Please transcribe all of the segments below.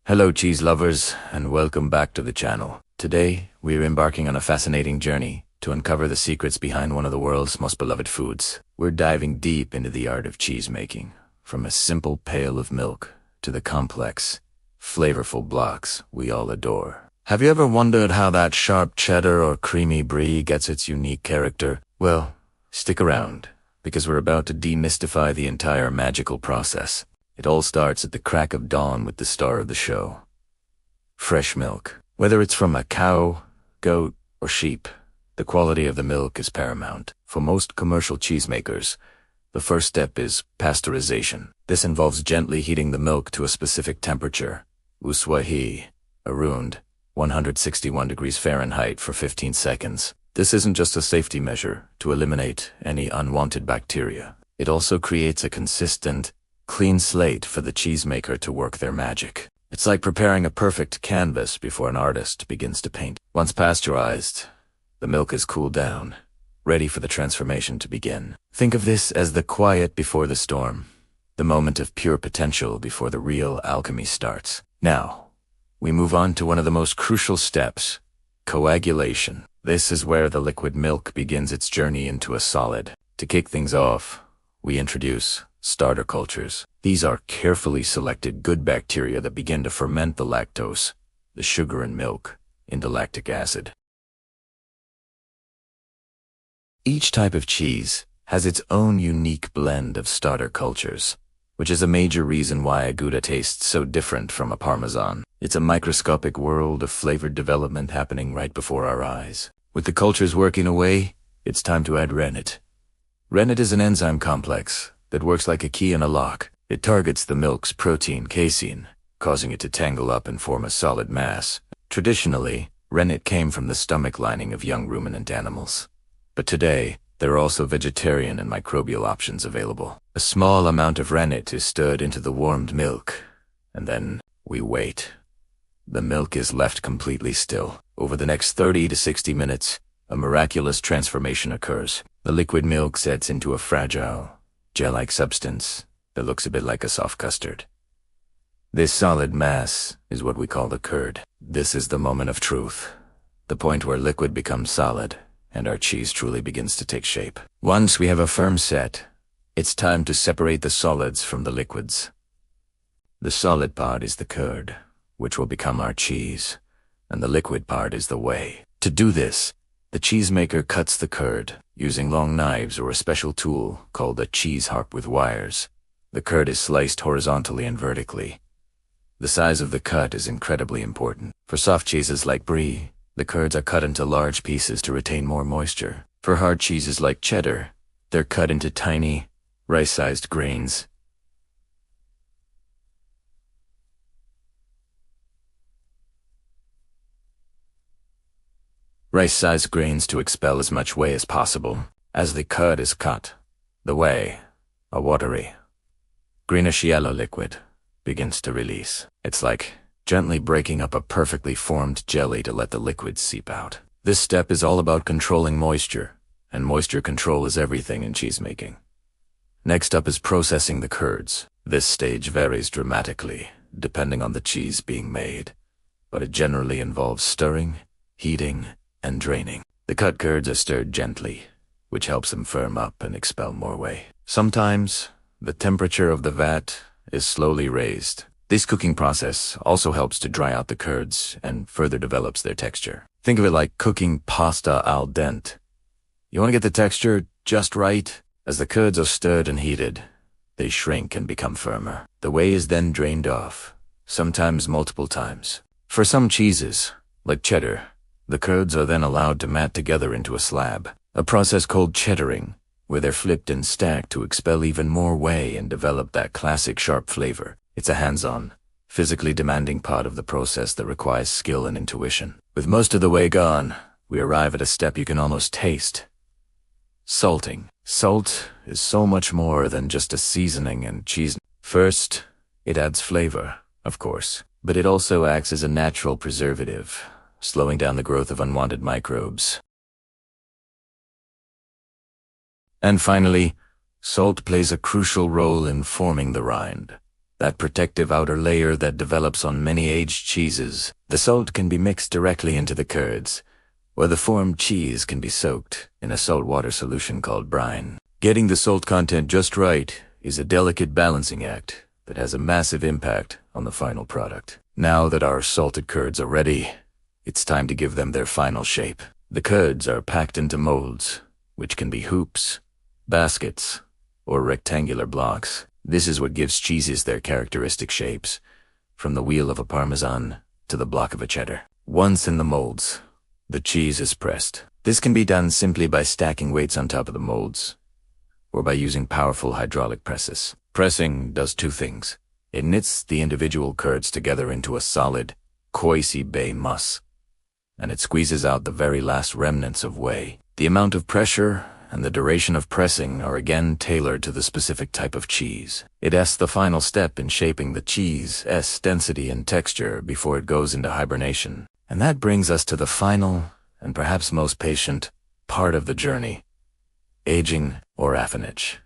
Hello cheese lovers, and welcome back to the channel. Today, we're embarking on a fascinating journey to uncover the secrets behind one of the world's most beloved foods. We're diving deep into the art of cheese making, from a simple pail of milk to the complex, flavorful blocks we all adore. Have you ever wondered how that sharp cheddar or creamy brie gets its unique character? Well, stick around, because we're about to demystify the entire magical process. It all starts at the crack of dawn with the star of the show. Fresh milk. Whether it's from a cow, goat, or sheep, the quality of the milk is paramount. For most commercial cheesemakers, the first step is pasteurization. This involves gently heating the milk to a specific temperature, uswahi, around 161 degrees Fahrenheit for 15 seconds. This isn't just a safety measure to eliminate any unwanted bacteria. It also creates a consistent, clean slate for the cheesemaker to work their magic. It's like preparing a perfect canvas before an artist begins to paint. Once pasteurized, the milk is cooled down, ready for the transformation to begin. Think of this as the quiet before the storm, the moment of pure potential before the real alchemy starts. Now, we move on to one of the most crucial steps, coagulation. This is where the liquid milk begins its journey into a solid. To kick things off, we introduce starter cultures. These are carefully selected good bacteria that begin to ferment the lactose, the sugar in milk, into lactic acid. Each type of cheese has its own unique blend of starter cultures, which is a major reason why a Gouda tastes so different from a Parmesan. It's a microscopic world of flavored development happening right before our eyes. With the cultures working away, it's time to add rennet. Rennet is an enzyme complex that works like a key in a lock. It targets the milk's protein casein, causing it to tangle up and form a solid mass. Traditionally, rennet came from the stomach lining of young ruminant animals. But today, there are also vegetarian and microbial options available. A small amount of rennet is stirred into the warmed milk, and then we wait. The milk is left completely still. Over the next 30 to 60 minutes, a miraculous transformation occurs. The liquid milk sets into a fragile, gel-like substance that looks a bit like a soft custard. This solid mass is what we call the curd. This is the moment of truth, the point where liquid becomes solid and our cheese truly begins to take shape. Once we have a firm set, it's time to separate the solids from the liquids. The solid part is the curd, which will become our cheese, and the liquid part is the whey. To do this, the cheesemaker cuts the curd using long knives or a special tool called a cheese harp with wires. The curd is sliced horizontally and vertically. The size of the cut is incredibly important. For soft cheeses like brie, the curds are cut into large pieces to retain more moisture. For hard cheeses like cheddar, they're cut into tiny, rice-sized grains. Rice-sized grains to expel as much whey as possible. As the curd is cut, the whey, a watery, greenish yellow liquid, begins to release. It's like gently breaking up a perfectly formed jelly to let the liquid seep out. This step is all about controlling moisture, and moisture control is everything in cheesemaking. Next up is processing the curds. This stage varies dramatically, depending on the cheese being made, but it generally involves stirring, heating, and draining. The cut curds are stirred gently, which helps them firm up and expel more whey. Sometimes, the temperature of the vat is slowly raised. This cooking process also helps to dry out the curds and further develops their texture. Think of it like cooking pasta al dente. You want to get the texture just right? As the curds are stirred and heated, they shrink and become firmer. The whey is then drained off, sometimes multiple times. For some cheeses, like cheddar, the curds are then allowed to mat together into a slab, a process called cheddaring, where they're flipped and stacked to expel even more whey and develop that classic sharp flavor. It's a hands-on, physically demanding part of the process that requires skill and intuition. With most of the whey gone, we arrive at a step you can almost taste. Salting. Salt is so much more than just a seasoning and cheese. First, it adds flavor, of course, but it also acts as a natural preservative, slowing down the growth of unwanted microbes. And finally, salt plays a crucial role in forming the rind. that protective outer layer that develops on many aged cheeses. The salt can be mixed directly into the curds, or the formed cheese can be soaked in a saltwater solution called brine. Getting the salt content just right is a delicate balancing act that has a massive impact on the final product. Now that our salted curds are ready, it's time to give them their final shape. The curds are packed into molds, which can be hoops, baskets, or rectangular blocks. This is what gives cheeses their characteristic shapes, from the wheel of a Parmesan to the block of a cheddar. Once in the molds, the cheese is pressed. This can be done simply by stacking weights on top of the molds, or by using powerful hydraulic presses. Pressing does two things. It knits the individual curds together into a solid, cohesive mass, and it squeezes out the very last remnants of whey. The amount of pressure and the duration of pressing are again tailored to the specific type of cheese. It asks the final step in shaping the cheese's density and texture before it goes into hibernation. And that brings us to the final, and perhaps most patient, part of the journey: aging or affinage.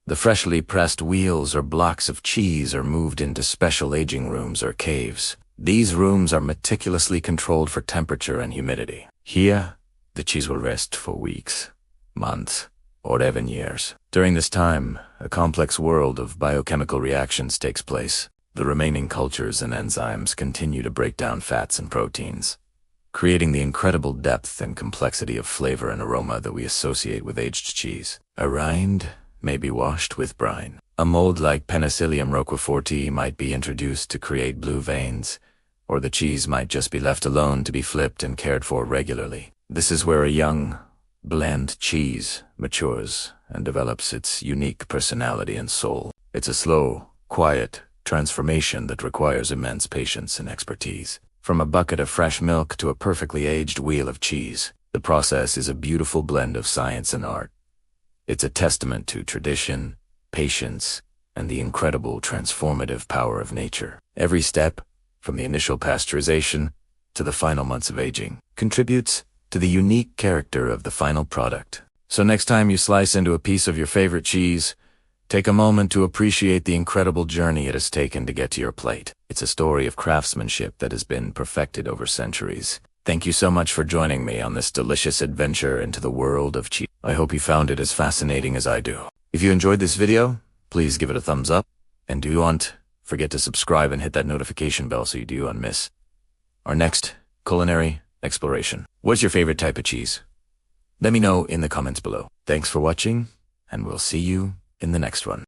The freshly pressed wheels or blocks of cheese are moved into special aging rooms or caves. These rooms are meticulously controlled for temperature and humidity. Here, the cheese will rest for weeks, months, or even years. During this time, a complex world of biochemical reactions takes place. The remaining cultures and enzymes continue to break down fats and proteins, creating the incredible depth and complexity of flavor and aroma that we associate with aged cheese. A rind may be washed with brine. A mold like Penicillium roqueforti might be introduced to create blue veins, or the cheese might just be left alone to be flipped and cared for regularly. This is where a young, bland cheese matures and develops its unique personality and soul. It's a slow, quiet transformation that requires immense patience and expertise. From a bucket of fresh milk to a perfectly aged wheel of cheese, the process is a beautiful blend of science and art. It's a testament to tradition, patience, and the incredible transformative power of nature. Every step, from the initial pasteurization to the final months of aging, contributes to the unique character of the final product. So next time you slice into a piece of your favorite cheese, take a moment to appreciate the incredible journey it has taken to get to your plate. It's a story of craftsmanship that has been perfected over centuries. Thank you so much for joining me on this delicious adventure into the world of cheese. I hope you found it as fascinating as I do. If you enjoyed this video, please give it a thumbs up, and don't forget to subscribe and hit that notification bell so you don't miss our next culinary exploration. What's your favorite type of cheese? Let me know in the comments below. Thanks for watching, and we'll see you in the next one.